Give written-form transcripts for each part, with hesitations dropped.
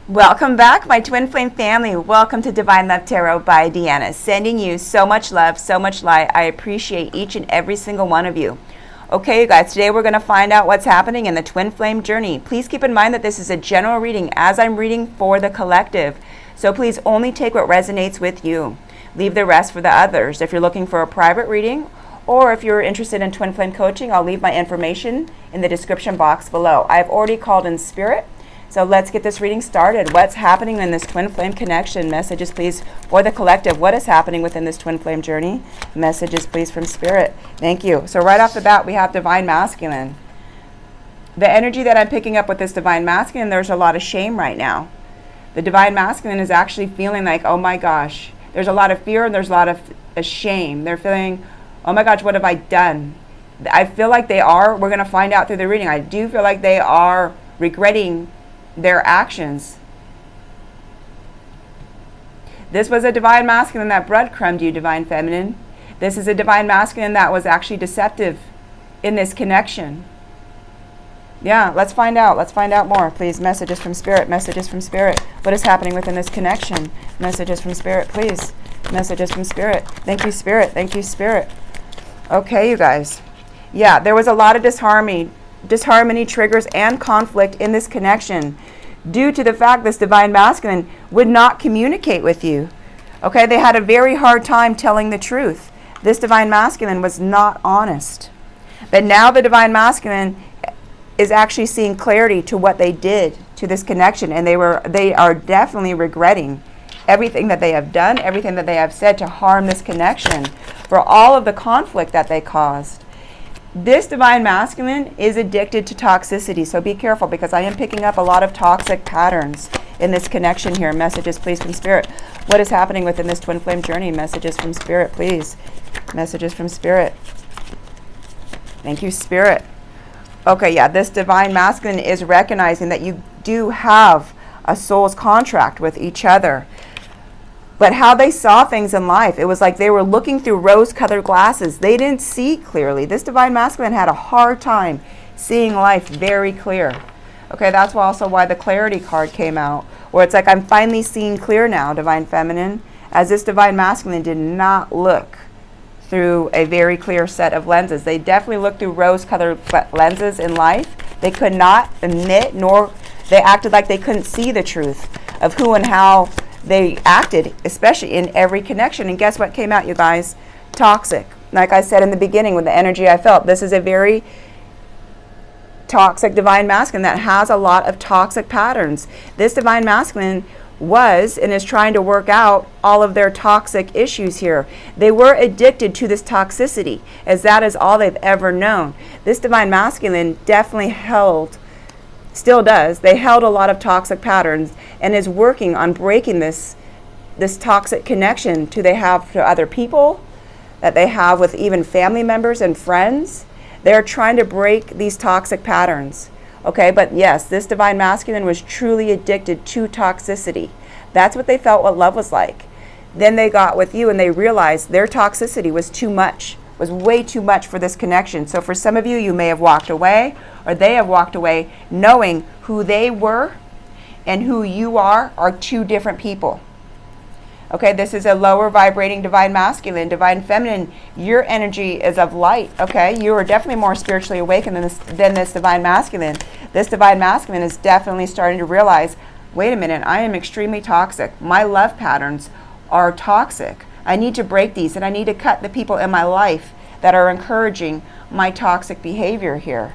Welcome back, my Twin Flame family. Welcome to Divine Love Tarot by Deanna. Sending you so much love, so much light. I appreciate each and every single one of you. Okay, you guys, today we're going to find out what's happening in the Twin Flame journey. Please keep in mind that this is a general reading as I'm reading for the collective. So please only take what resonates with you. Leave the rest for the others. If you're looking for a private reading or if you're interested in Twin Flame coaching, I'll leave my information in the description box below. I've already called in spirit. So let's get this reading started. What's happening in this Twin Flame connection? Messages, please, for the collective. What is happening within this Twin Flame journey? Messages, please, from Spirit. Thank you. So right off the bat, we have Divine Masculine. The energy that I'm picking up with this Divine Masculine, there's a lot of shame right now. The Divine Masculine is actually feeling like, oh my gosh. There's a lot of fear and there's a lot of shame. They're feeling, oh my gosh, what have I done? I feel like they are. We're going to find out through the reading. I do feel like they are regretting their actions. This was a Divine Masculine that breadcrumbed you, Divine Feminine. This is a Divine Masculine that was actually deceptive in this connection. Yeah, let's find out. Let's find out more. Please, messages from Spirit. Messages from Spirit. What is happening within this connection? Messages from Spirit, please. Messages from Spirit. Thank you, Spirit. Thank you, Spirit. Okay, you guys. Yeah, there was a lot of disharmony, triggers, and conflict in this connection due to the fact this Divine Masculine would not communicate with you. Okay, they had a very hard time telling the truth. This Divine Masculine was not honest. But now the Divine Masculine is actually seeing clarity to what they did to this connection, and they are definitely regretting everything that they have done, everything that they have said to harm this connection, for all of the conflict that they caused. This Divine Masculine is addicted to toxicity, so be careful because I am picking up a lot of toxic patterns in this connection here. Messages, please, from Spirit. What is happening within this Twin Flame journey? Messages from Spirit, please. Messages from Spirit. Thank you, Spirit. Okay, yeah, this Divine Masculine is recognizing that you do have a soul's contract with each other. But how they saw things in life, it was like they were looking through rose-colored glasses. They didn't see clearly. This Divine Masculine had a hard time seeing life very clear. Okay, that's also why the Clarity card came out, where it's like, I'm finally seeing clear now, Divine Feminine, as this Divine Masculine did not look through a very clear set of lenses. They definitely looked through rose-colored lenses in life. They could not admit, nor they acted like they couldn't see the truth of who and how they acted, especially in every connection. And guess what came out, you guys? Toxic. Like I said in the beginning with the energy I felt, this is a very toxic Divine Masculine that has a lot of toxic patterns. This Divine Masculine was and is trying to work out all of their toxic issues here. They were addicted to this toxicity, as that is all they've ever known. This Divine Masculine definitely still does. They held a lot of toxic patterns and is working on breaking this toxic connection they have to other people, that they have with even family members and friends. They're trying to break these toxic patterns. Okay, but yes, this Divine Masculine was truly addicted to toxicity. That's what they felt what love was like. Then they got with you and they realized their toxicity was too much, was way too much for this connection. So for some of you, you may have walked away, or they have walked away knowing who they were and who you are two different people. Okay, this is a lower vibrating Divine Masculine. Divine Feminine, your energy is of light, okay? You are definitely more spiritually awakened than this Divine Masculine. This Divine Masculine is definitely starting to realize, wait a minute, I am extremely toxic. My love patterns are toxic. I need to break these, and I need to cut the people in my life that are encouraging my toxic behavior here.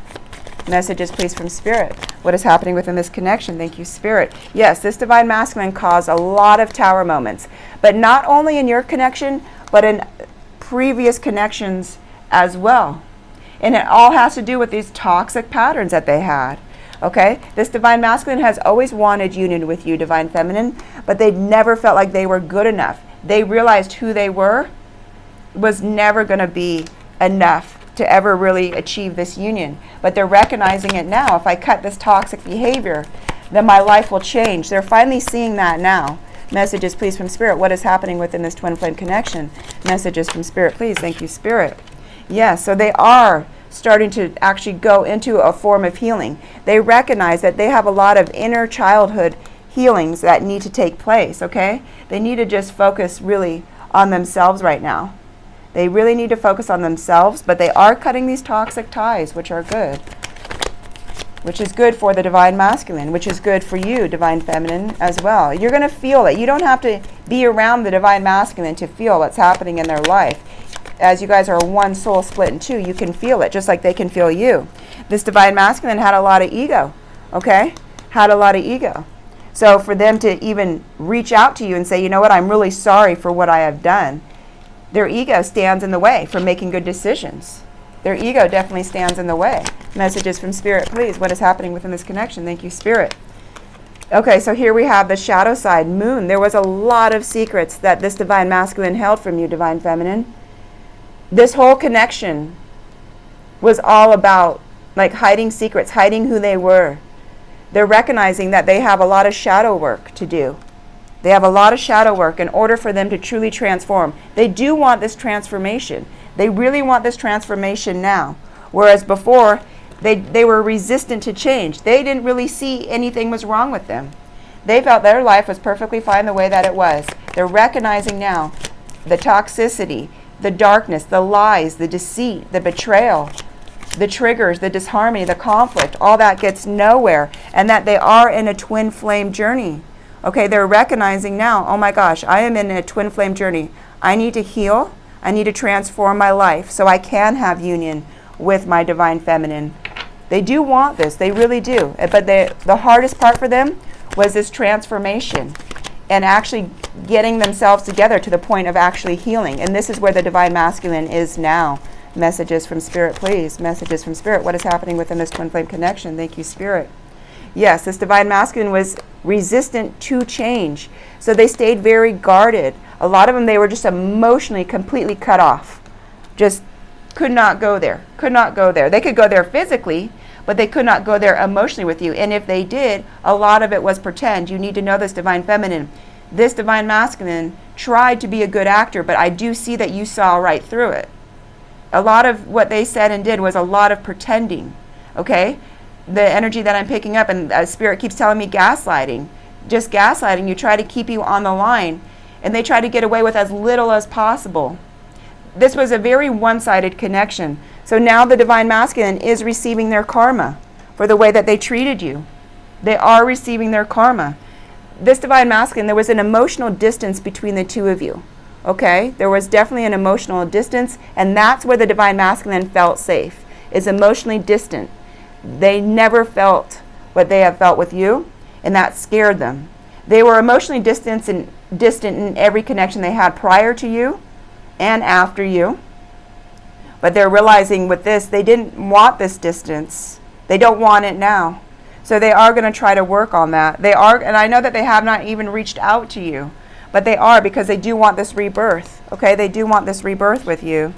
Messages, please, from Spirit. What is happening within this connection? Thank you, Spirit. Yes, this Divine Masculine caused a lot of tower moments, but not only in your connection, but in previous connections as well. And it all has to do with these toxic patterns that they had. Okay? This Divine Masculine has always wanted union with you, Divine Feminine, but they never felt like they were good enough. They realized who they were was never going to be enough to ever really achieve this union. But they're recognizing it now. If I cut this toxic behavior, then my life will change. They're finally seeing that now. Messages, please, from Spirit. What is happening within this Twin Flame connection? Messages from Spirit, please. Thank you, Spirit. Yes, so they are starting to actually go into a form of healing. They recognize that they have a lot of inner childhood healings that need to take place, okay? They need to just focus really on themselves right now. They really need to focus on themselves, but they are cutting these toxic ties, which are good. Which is good for the Divine Masculine, which is good for you, Divine Feminine, as well. You're going to feel it. You don't have to be around the Divine Masculine to feel what's happening in their life. As you guys are one soul split in two, you can feel it, just like they can feel you. This Divine Masculine had a lot of ego, okay? Had a lot of ego. So for them to even reach out to you and say, you know what, I'm really sorry for what I have done, their ego stands in the way from making good decisions. Their ego definitely stands in the way. Messages from Spirit, please. What is happening within this connection? Thank you, Spirit. Okay, so here we have the shadow side, Moon. There was a lot of secrets that this Divine Masculine held from you, Divine Feminine. This whole connection was all about like hiding secrets, hiding who they were. They're recognizing that they have a lot of shadow work to do. They have a lot of shadow work in order for them to truly transform. They do want this transformation. They really want this transformation now. Whereas before, they were resistant to change. They didn't really see anything was wrong with them. They felt their life was perfectly fine the way that it was. They're recognizing now the toxicity, the darkness, the lies, the deceit, the betrayal, the triggers, the disharmony, the conflict, all that gets nowhere, and that they are in a twin flame journey. Okay, they're recognizing now, oh my gosh, I am in a twin flame journey. I need to heal. I need to transform my life so I can have union with my Divine Feminine. They do want this. They really do. But the hardest part for them was this transformation and actually getting themselves together to the point of actually healing. And this is where the Divine Masculine is now. Messages from Spirit, please. Messages from Spirit. What is happening within this twin flame connection? Thank you, Spirit. Yes, this Divine Masculine was resistant to change. So they stayed very guarded. A lot of them, they were just emotionally completely cut off. Just could not go there. Could not go there. They could go there physically, but they could not go there emotionally with you. And if they did, a lot of it was pretend. You need to know this, Divine Feminine. This Divine Masculine tried to be a good actor, but I do see that you saw right through it. A lot of what they said and did was a lot of pretending, okay? The energy that I'm picking up, and Spirit keeps telling me gaslighting. Just gaslighting. You try to keep you on the line, and they try to get away with as little as possible. This was a very one-sided connection. So now the Divine Masculine is receiving their karma for the way that they treated you. They are receiving their karma. This Divine Masculine, there was an emotional distance between the two of you. Okay? There was definitely an emotional distance, and that's where the Divine Masculine felt safe, is emotionally distant. They never felt what they have felt with you, and that scared them. They were emotionally distant in every connection they had prior to you and after you. But they're realizing with this, they didn't want this distance. They don't want it now. So they are going to try to work on that. They are, and I know that they have not even reached out to you, but they are, because they do want this rebirth. Okay, they do want this rebirth with you.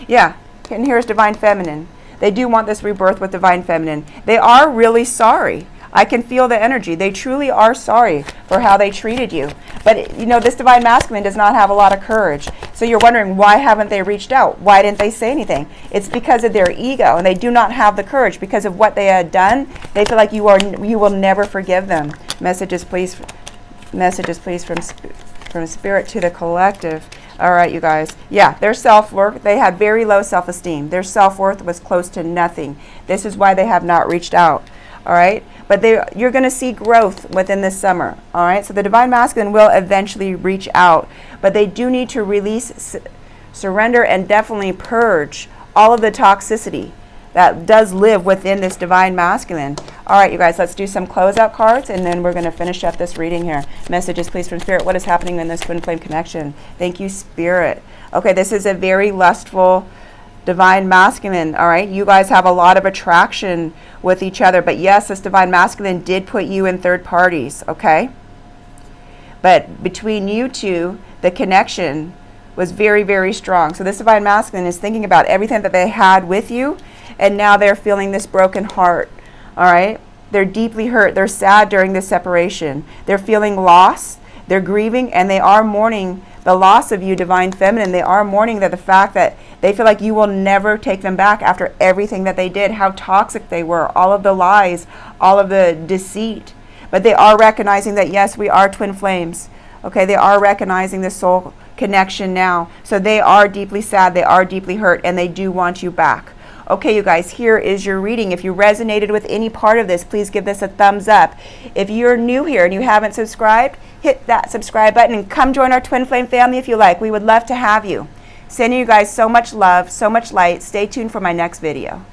Yeah, and here's Divine Feminine. They do want this rebirth with Divine Feminine. They are really sorry. I can feel the energy. They truly are sorry for how they treated you. But, you know, this Divine Masculine does not have a lot of courage. So you're wondering, why haven't they reached out? Why didn't they say anything? It's because of their ego, and they do not have the courage because of what they had done. They feel like you will never forgive them. Messages, please. Messages, please, from Spirit to the collective. All right, you guys. Yeah, their self-worth, they had very low self-esteem. Their self-worth was close to nothing. This is why they have not reached out. All right, but you're going to see growth within this summer. All right, so the Divine Masculine will eventually reach out, but they do need to release, surrender, and definitely purge all of the toxicity that does live within this Divine Masculine. All right, you guys, let's do some closeout cards, and then we're going to finish up this reading here. Messages, please, from Spirit. What is happening in this twin flame connection? Thank you, Spirit. Okay, this is a very lustful Divine Masculine. All right, you guys have a lot of attraction with each other, but yes, this Divine Masculine did put you in third parties. Okay, but between you two, the connection was very, very strong. So this Divine Masculine is thinking about everything that they had with you, and now they're feeling this broken heart. All right, they're deeply hurt. They're sad during this separation. They're feeling loss. They're grieving, and they are mourning the loss of you, Divine Feminine. They are mourning the fact that they feel like you will never take them back after everything that they did, how toxic they were, all of the lies, all of the deceit. But they are recognizing that, yes, we are twin flames. Okay, they are recognizing the soul connection now. So they are deeply sad, they are deeply hurt, and they do want you back. Okay, you guys, here is your reading. If you resonated with any part of this, please give this a thumbs up. If you're new here and you haven't subscribed, hit that subscribe button and come join our Twin Flame family if you like. We would love to have you. Sending you guys so much love, so much light. Stay tuned for my next video.